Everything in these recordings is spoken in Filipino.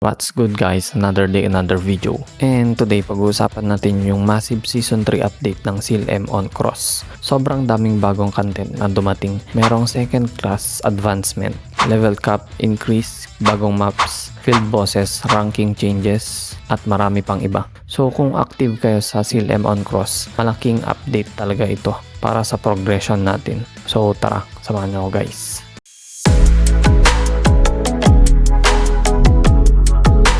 What's good guys, another day, another video. And today pag-uusapan natin yung massive season 3 update ng CLM on Cross. Sobrang daming bagong content na dumating. Merong second class advancement, level cap increase, bagong maps, field bosses, ranking changes, at marami pang iba. So kung active kayo sa CLM on Cross, malaking update talaga ito para sa progression natin. So tara, samahan nyo ako guys.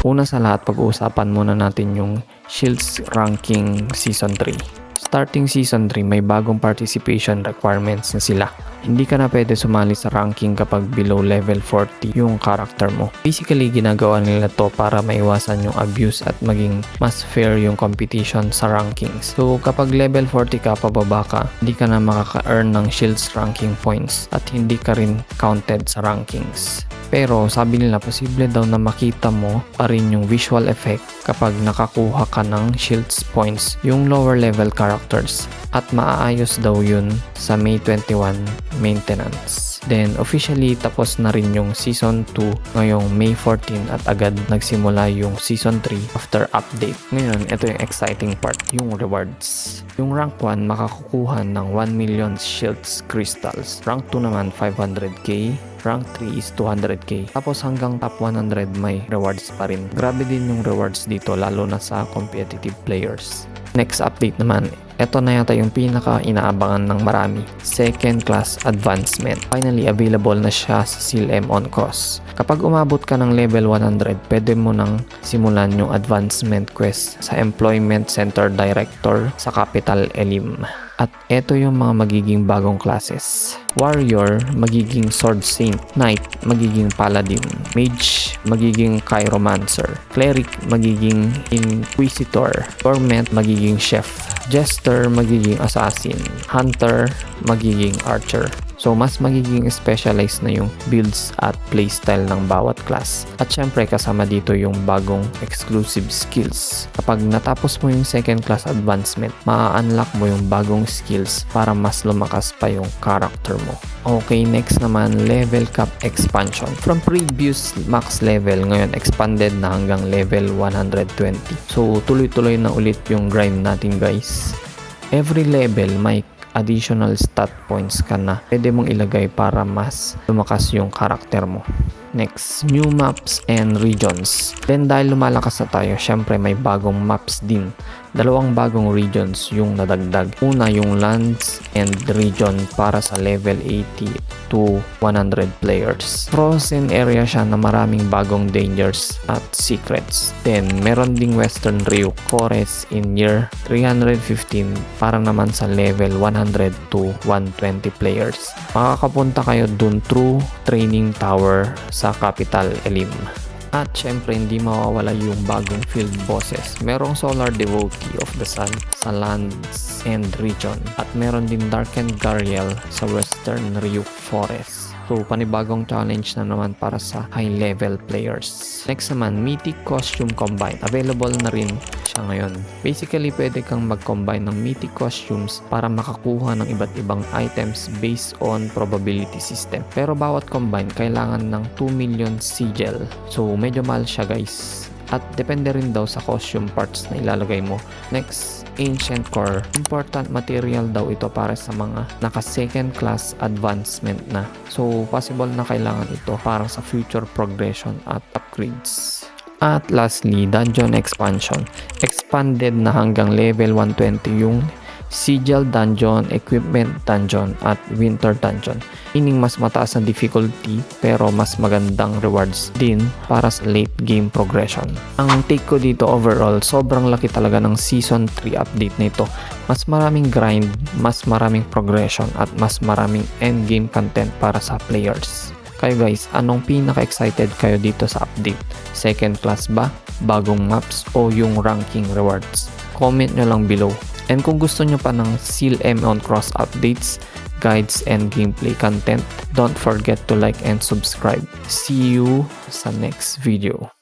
Una sa lahat, pag-uusapan muna natin yung Shields Ranking Season 3. Starting Season 3, may bagong participation requirements na sila. Hindi ka na pwede sumali sa ranking kapag below level 40 yung character mo. Basically, ginagawa nila to para maiwasan yung abuse at maging mas fair yung competition sa rankings. So, kapag level 40 ka, pababa ka, hindi ka na makaka-earn ng Shields ranking points at hindi ka rin counted sa rankings. Pero sabi nila posible daw na makita mo pa rin yung visual effect kapag nakakuha ka ng Shields points yung lower level characters at maaayos daw yun sa May 21 maintenance. Then officially tapos na rin yung Season 2 ngayong May 14 at agad nagsimula yung Season 3 after update. Ngayon, ito yung exciting part, yung rewards. Yung rank 1 makakukuha ng 1 million Shields crystals. Rank 2 naman 500k. Rank 3 is 200k. Tapos hanggang top 100 may rewards pa rin. Grabe din yung rewards dito lalo na sa competitive players. Next update naman, ito na yata yung pinaka-inaabangan ng marami. Second class advancement. Finally, available na siya sa CLM on Cross. Kapag umabot ka ng level 100, pwede mo nang simulan yung advancement quest sa Employment Center Director sa Capital Elim. At ito yung mga magiging bagong classes. Warrior, magiging Sword Saint. Knight, magiging Paladin. Mage, magiging Chiromancer. Cleric, magiging Inquisitor. Torment, magiging Chef. Jester, magiging Assassin. Hunter, magiging Archer. So, mas magiging specialized na yung builds at playstyle ng bawat class. At syempre, kasama dito yung bagong exclusive skills. Kapag natapos mo yung second class advancement, maa-unlock mo yung bagong skills para mas lumakas pa yung character mo. Okay, next naman, level cap expansion. From previous max level, ngayon expanded na hanggang level 120. So, tuloy-tuloy na ulit yung grind natin guys. Every level may additional stat points ka na pwede mong ilagay para mas lumakas yung karakter mo. Next, new maps and regions. Then dahil lumalakas na tayo, syempre may bagong maps din. Dalawang bagong regions yung nadagdag. Una yung lands and region para sa level 80 to 100 players. Frozen area siya na maraming bagong dangers at secrets. Then meron ding Western Ryuk Forest in year 315 para naman sa level 100 to 120 players. Makakapunta kayo dun through training tower sa Capital Elim. At syempre hindi mawawala yung bagong field bosses. Merong Solar Devotee of the Sun sa lands and region. At meron din Darkened Gariel sa Western Ryuk Forest. So, panibagong challenge na naman para sa high-level players. Next naman, Mythic Costume Combine. Available na rin siya ngayon. Basically, pwede kang mag-combine ng Mythic Costumes para makakuha ng iba't ibang items based on probability system. Pero bawat combine, kailangan ng 2 million sigil. So, medyo mahal siya guys. At depende rin daw sa costume parts na ilalagay mo. Next, Ancient Core. Important material daw ito para sa mga naka second class advancement na. So, possible na kailangan ito para sa future progression at upgrades. At lastly, Dungeon Expansion. Expanded na hanggang level 120 yung Sigil Dungeon, Equipment Dungeon at Winter Dungeon. Meaning mas mataas ang difficulty pero mas magandang rewards din para sa late game progression. Ang take ko dito overall, sobrang laki talaga ng Season 3 update nito. Mas maraming grind, mas maraming progression at mas maraming endgame content para sa players. Kayo guys, anong pinaka-excited kayo dito sa update? Second class ba? Bagong maps? O yung ranking rewards? Comment nyo lang below. And kung gusto nyo pa ng CLM on Cross updates, guides, and gameplay content, don't forget to like and subscribe. See you sa next video.